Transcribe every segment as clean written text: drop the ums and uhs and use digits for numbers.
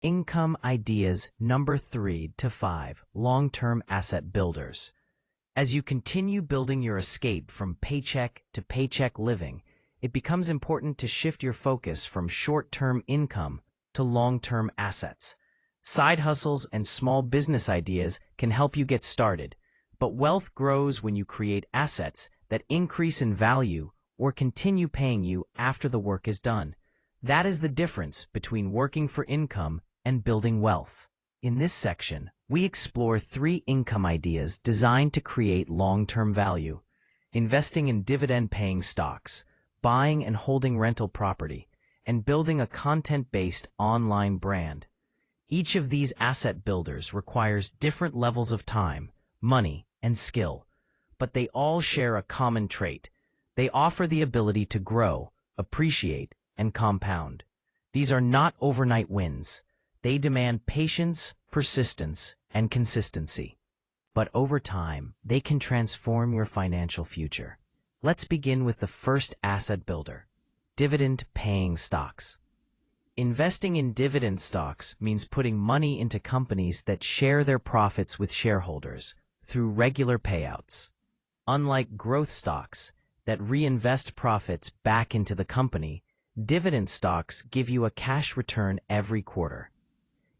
Income ideas number 3 to 5, long-term asset builders. As you continue building your escape from paycheck to paycheck living, it becomes important to shift your focus from short-term income to long-term assets. Side hustles and small business ideas can help you get started, but wealth grows when you create assets that increase in value or continue paying you after the work is done. That is the difference between working for income and building wealth. In this section, we explore 3 income ideas designed to create long-term value: investing in dividend-paying stocks, buying and holding rental property, and building a content-based online brand. Each of these asset builders requires different levels of time, money, and skill, but they all share a common trait. They offer the ability to grow, appreciate, and compound. These are not overnight wins. They demand patience, persistence, and consistency. But over time, they can transform your financial future. Let's begin with the first asset builder: dividend-paying stocks. Investing in dividend stocks means putting money into companies that share their profits with shareholders through regular payouts. Unlike growth stocks that reinvest profits back into the company, dividend stocks give you a cash return every quarter.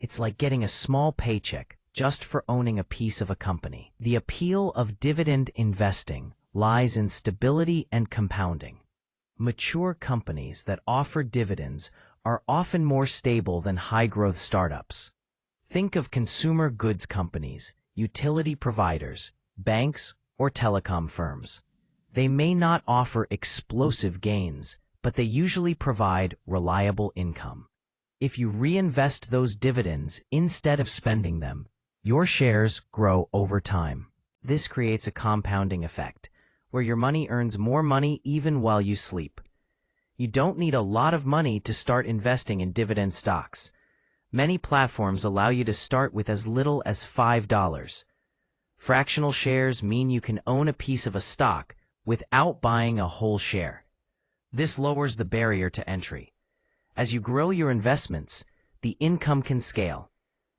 It's like getting a small paycheck just for owning a piece of a company. The appeal of dividend investing lies in stability and compounding. Mature companies that offer dividends are often more stable than high-growth startups. Think of consumer goods companies, utility providers, banks, or telecom firms. They may not offer explosive gains, but they usually provide reliable income. If you reinvest those dividends instead of spending them, your shares grow over time. This creates a compounding effect, where your money earns more money even while you sleep. You don't need a lot of money to start investing in dividend stocks. Many platforms allow you to start with as little as $5. Fractional shares mean you can own a piece of a stock without buying a whole share. This lowers the barrier to entry. As you grow your investments, the income can scale.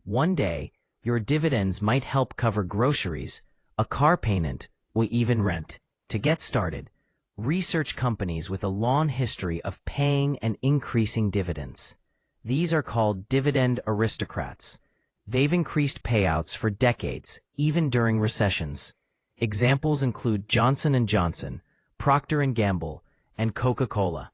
One day, your dividends might help cover groceries, a car payment, or even rent. To get started, research companies with a long history of paying and increasing dividends. These are called dividend aristocrats. They've increased payouts for decades, even during recessions. Examples include Johnson & Johnson, Procter & Gamble, and Coca-Cola.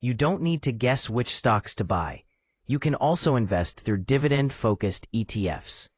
You don't need to guess which stocks to buy. You can also invest through dividend-focused ETFs.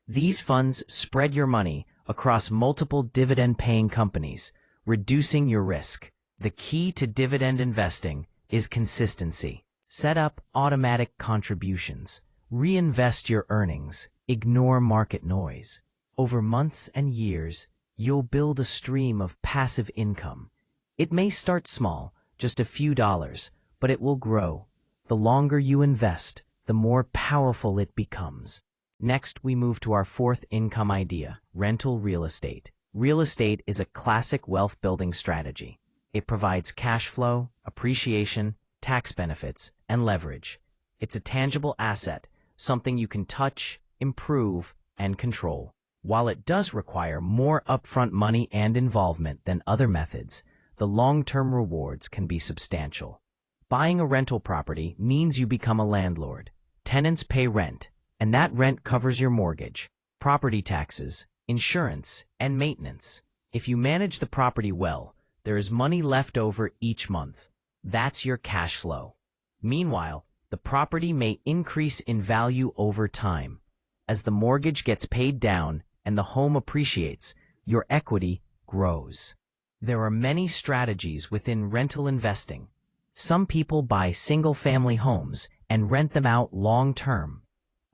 These funds spread your money across multiple dividend-paying companies, reducing your risk. The key to dividend investing is consistency. Set up automatic contributions. Reinvest your earnings. Ignore market noise. Over months and years, you'll build a stream of passive income. It may start small, just a few dollars, but it will grow. The longer you invest, the more powerful it becomes. Next, we move to our 4th income idea: rental real estate. Real estate is a classic wealth-building strategy. It provides cash flow, appreciation, tax benefits, and leverage. It's a tangible asset, something you can touch, improve, and control. While it does require more upfront money and involvement than other methods, the long-term rewards can be substantial. Buying a rental property means you become a landlord. Tenants pay rent, and that rent covers your mortgage, property taxes, insurance, and maintenance. If you manage the property well, there is money left over each month. That's your cash flow. Meanwhile, the property may increase in value over time. As the mortgage gets paid down and the home appreciates, your equity grows. There are many strategies within rental investing. Some people buy single-family homes and rent them out long-term.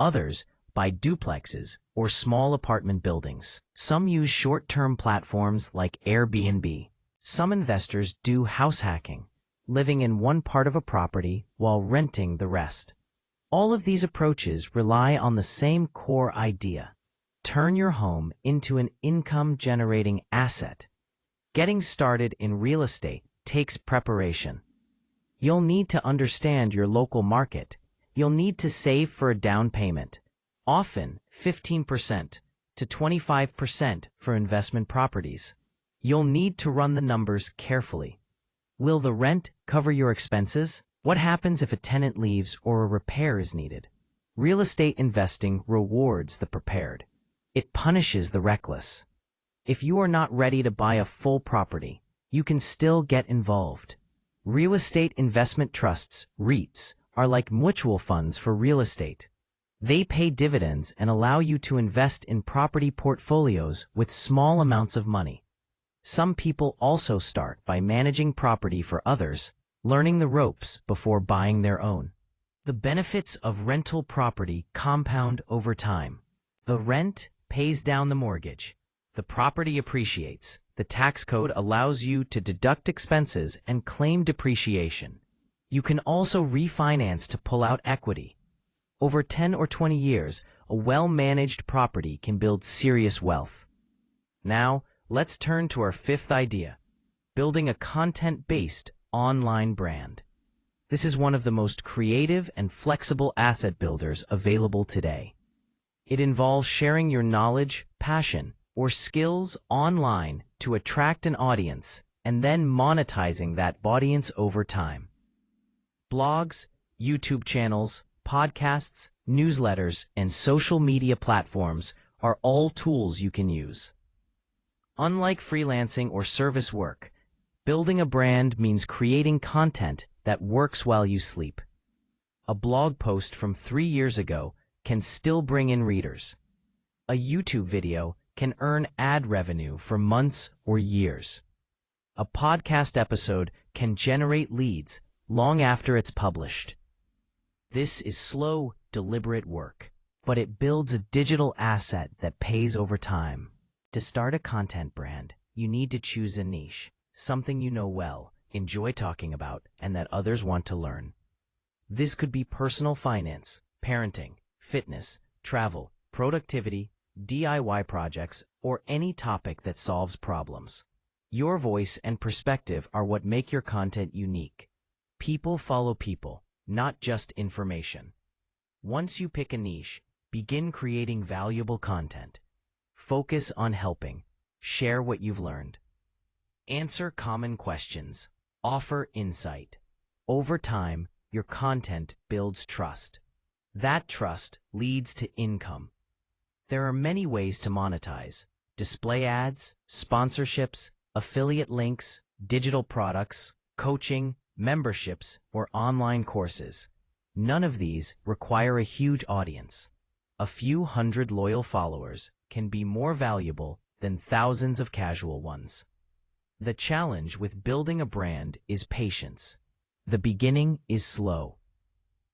Others buy duplexes or small apartment buildings. Some use short-term platforms like Airbnb. Some investors do house hacking, living in one part of a property while renting the rest. All of these approaches rely on the same core idea: turn your home into an income-generating asset. Getting started in real estate takes preparation. You'll need to understand your local market, You'll need to save for a down payment, often 15% to 25% for investment properties. You'll need to run the numbers carefully. Will the rent cover your expenses? What happens if a tenant leaves or a repair is needed? Real estate investing rewards the prepared. It punishes the reckless. If you are not ready to buy a full property, you can still get involved. Real estate investment trusts, REITs, are like mutual funds for real estate. They pay dividends and allow you to invest in property portfolios with small amounts of money. Some people also start by managing property for others, learning the ropes before buying their own. The benefits of rental property compound over time. The rent pays down the mortgage. The property appreciates. The tax code allows you to deduct expenses and claim depreciation. You can also refinance to pull out equity. Over 10 or 20 years, a well-managed property can build serious wealth. Now, let's turn to our fifth idea, building a content-based online brand. This is one of the most creative and flexible asset builders available today. It involves sharing your knowledge, passion, or skills online to attract an audience and then monetizing that audience over time. Blogs, YouTube channels, podcasts, newsletters, and social media platforms are all tools you can use. Unlike freelancing or service work, building a brand means creating content that works while you sleep. A blog post from 3 years ago can still bring in readers. A YouTube video can earn ad revenue for months or years. A podcast episode can generate leads long after it's published. This is slow, deliberate work, but it builds a digital asset that pays over time. To start a content brand, you need to choose a niche, something you know well, enjoy talking about, and that others want to learn. This could be personal finance, parenting, fitness, travel, productivity, DIY projects, or any topic that solves problems. Your voice and perspective are what make your content unique. People follow people, not just information. Once you pick a niche, begin creating valuable content. Focus on helping. Share what you've learned. Answer common questions. Offer insight. Over time, your content builds trust. That trust leads to income. There are many ways to monetize: display ads, sponsorships, affiliate links, digital products, coaching, memberships, or online courses. None of these require a huge audience. A few hundred loyal followers can be more valuable than thousands of casual ones. The challenge with building a brand is patience. The beginning is slow.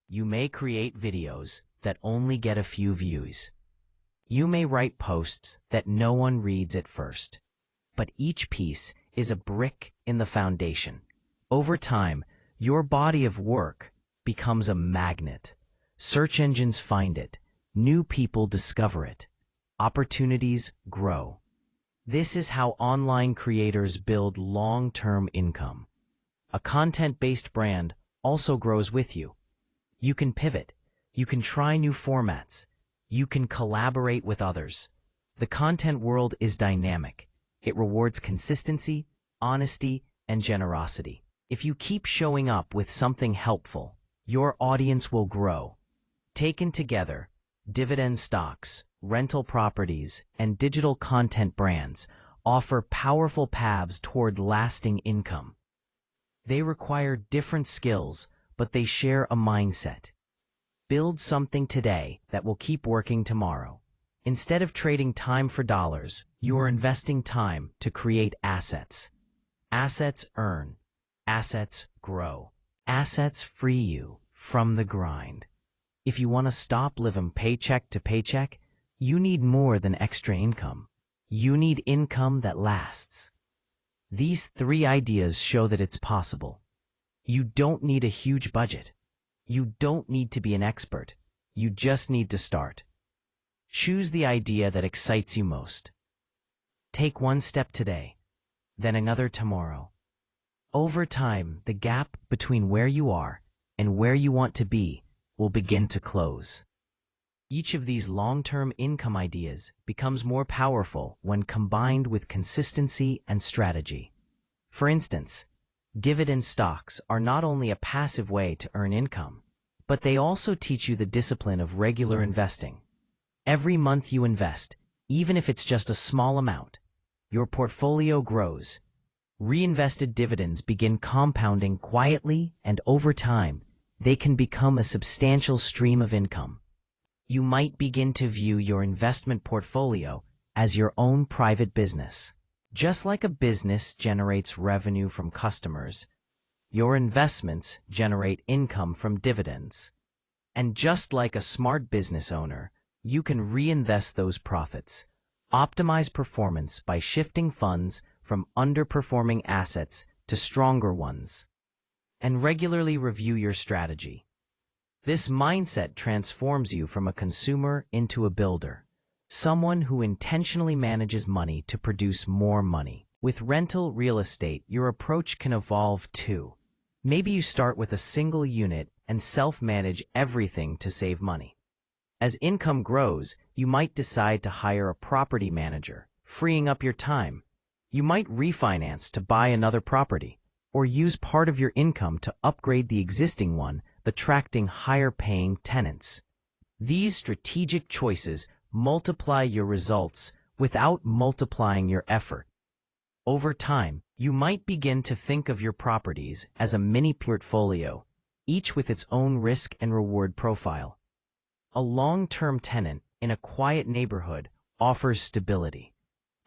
You may create videos that only get a few views. You may write posts that no one reads at first. But each piece is a brick in the foundation. Over time, your body of work becomes a magnet. Search engines find it. New people discover it. Opportunities grow. This is how online creators build long-term income. A content-based brand also grows with you. You can pivot. You can try new formats. You can collaborate with others. The content world is dynamic. It rewards consistency, honesty, and generosity. If you keep showing up with something helpful, your audience will grow. Taken together, dividend stocks, rental properties, and digital content brands offer powerful paths toward lasting income. They require different skills, but they share a mindset. Build something today that will keep working tomorrow. Instead of trading time for dollars, you are investing time to create assets. Assets earn. Assets grow. Assets free you from the grind. If you want to stop living paycheck to paycheck, you need more than extra income. You need income that lasts. These 3 ideas show that it's possible. You don't need a huge budget. You don't need to be an expert. You just need to start. Choose the idea that excites you most. Take one step today, then another tomorrow. Over time, the gap between where you are and where you want to be will begin to close. Each of these long-term income ideas becomes more powerful when combined with consistency and strategy. For instance, dividend stocks are not only a passive way to earn income, but they also teach you the discipline of regular investing. Every month you invest, even if it's just a small amount, your portfolio grows. Reinvested dividends begin compounding quietly, and over time, they can become a substantial stream of income. You might begin to view your investment portfolio as your own private business. Just like a business generates revenue from customers, your investments generate income from dividends. And just like a smart business owner, you can reinvest those profits, optimize performance by shifting funds from underperforming assets to stronger ones, and regularly review your strategy. This mindset transforms you from a consumer into a builder, someone who intentionally manages money to produce more money. With rental real estate, your approach can evolve too. Maybe you start with a single unit and self-manage everything to save money. As income grows, you might decide to hire a property manager, freeing up your time. You might refinance to buy another property, or use part of your income to upgrade the existing one, attracting higher-paying tenants. These strategic choices multiply your results without multiplying your effort. Over time, you might begin to think of your properties as a mini portfolio, each with its own risk and reward profile. A long-term tenant in a quiet neighborhood offers stability.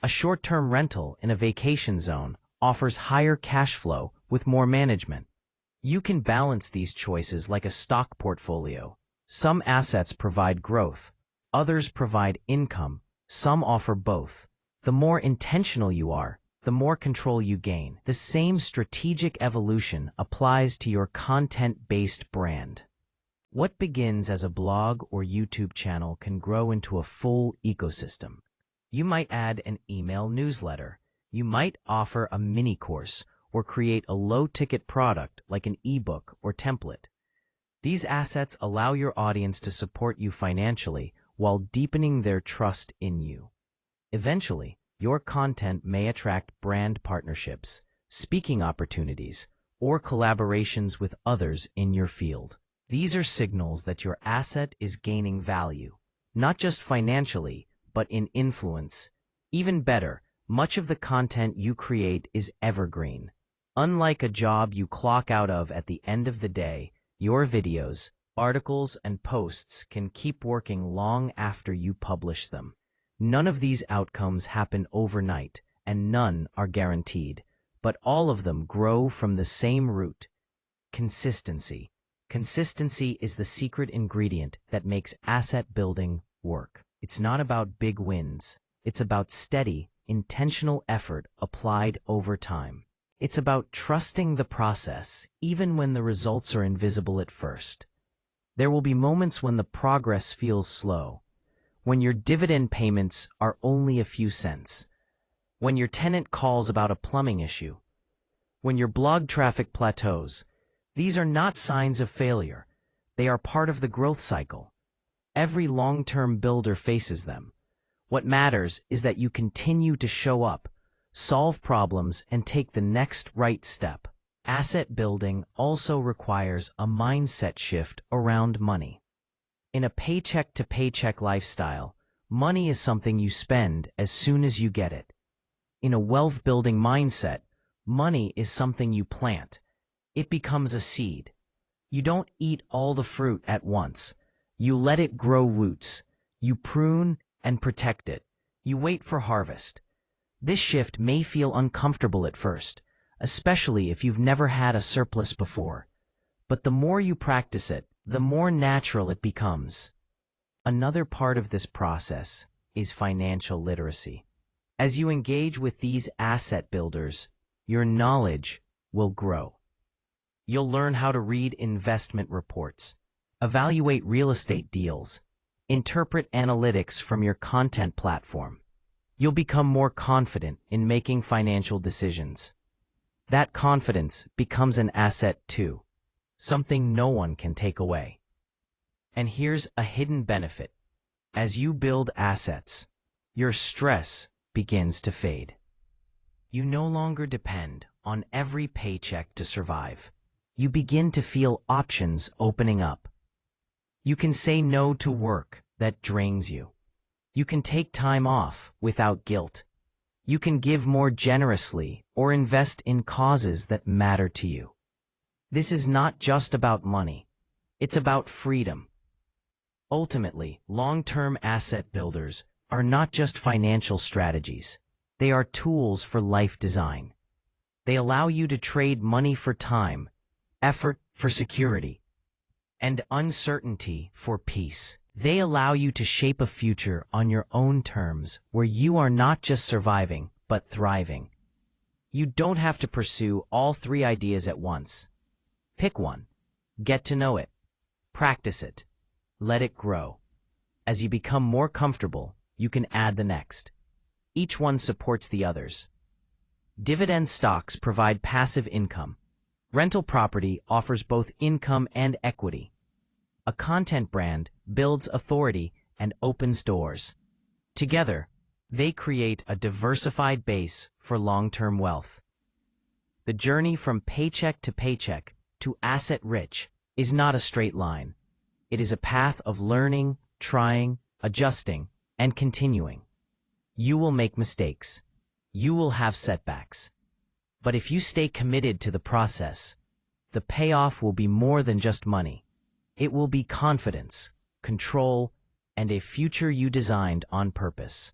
A short-term rental in a vacation zone offers higher cash flow with more management. You can balance these choices like a stock portfolio. Some assets provide growth, others provide income, some offer both. The more intentional you are, the more control you gain. The same strategic evolution applies to your content-based brand. What begins as a blog or YouTube channel can grow into a full ecosystem. You might add an email newsletter. You might offer a mini course or create a low-ticket product like an ebook or template. These assets allow your audience to support you financially while deepening their trust in you. Eventually, your content may attract brand partnerships, speaking opportunities, or collaborations with others in your field. These are signals that your asset is gaining value, not just financially, but in influence. Even better, much of the content you create is evergreen. Unlike a job you clock out of at the end of the day, your videos, articles, and posts can keep working long after you publish them. None of these outcomes happen overnight, and none are guaranteed, but all of them grow from the same root: consistency. Consistency is the secret ingredient that makes asset building work. It's not about big wins. It's about steady, intentional effort applied over time. It's about trusting the process, even when the results are invisible at first. There will be moments when the progress feels slow, when your dividend payments are only a few cents, when your tenant calls about a plumbing issue, when your blog traffic plateaus. These are not signs of failure. They are part of the growth cycle. Every long-term builder faces them. What matters is that you continue to show up, solve problems, and take the next right step. Asset building also requires a mindset shift around money. In a paycheck-to-paycheck lifestyle, money is something you spend as soon as you get it. In a wealth-building mindset, money is something you plant. It becomes a seed. You don't eat all the fruit at once. You let it grow roots. You prune and protect it. You wait for harvest. This shift may feel uncomfortable at first, especially if you've never had a surplus before. But the more you practice it, the more natural it becomes. Another part of this process is financial literacy. As you engage with these asset builders, your knowledge will grow. You'll learn how to read investment reports, evaluate real estate deals, interpret analytics from your content platform. You'll become more confident in making financial decisions. That confidence becomes an asset too, something no one can take away. And here's a hidden benefit. As you build assets, your stress begins to fade. You no longer depend on every paycheck to survive. You begin to feel options opening up. You can say no to work that drains you. You can take time off without guilt. You can give more generously or invest in causes that matter to you. This is not just about money. It's about freedom. Ultimately, long-term asset builders are not just financial strategies. They are tools for life design. They allow you to trade money for time, effort for security, and uncertainty for peace. They allow you to shape a future on your own terms where you are not just surviving, but thriving. You don't have to pursue all three ideas at once. Pick one. Get to know it. Practice it. Let it grow. As you become more comfortable, you can add the next. Each one supports the others. Dividend stocks provide passive income. Rental property offers both income and equity. A content brand builds authority and opens doors. Together, they create a diversified base for long-term wealth. The journey from paycheck to asset rich is not a straight line. It is a path of learning, trying, adjusting, and continuing. You will make mistakes. You will have setbacks. But if you stay committed to the process, the payoff will be more than just money. It will be confidence, control, and a future you designed on purpose.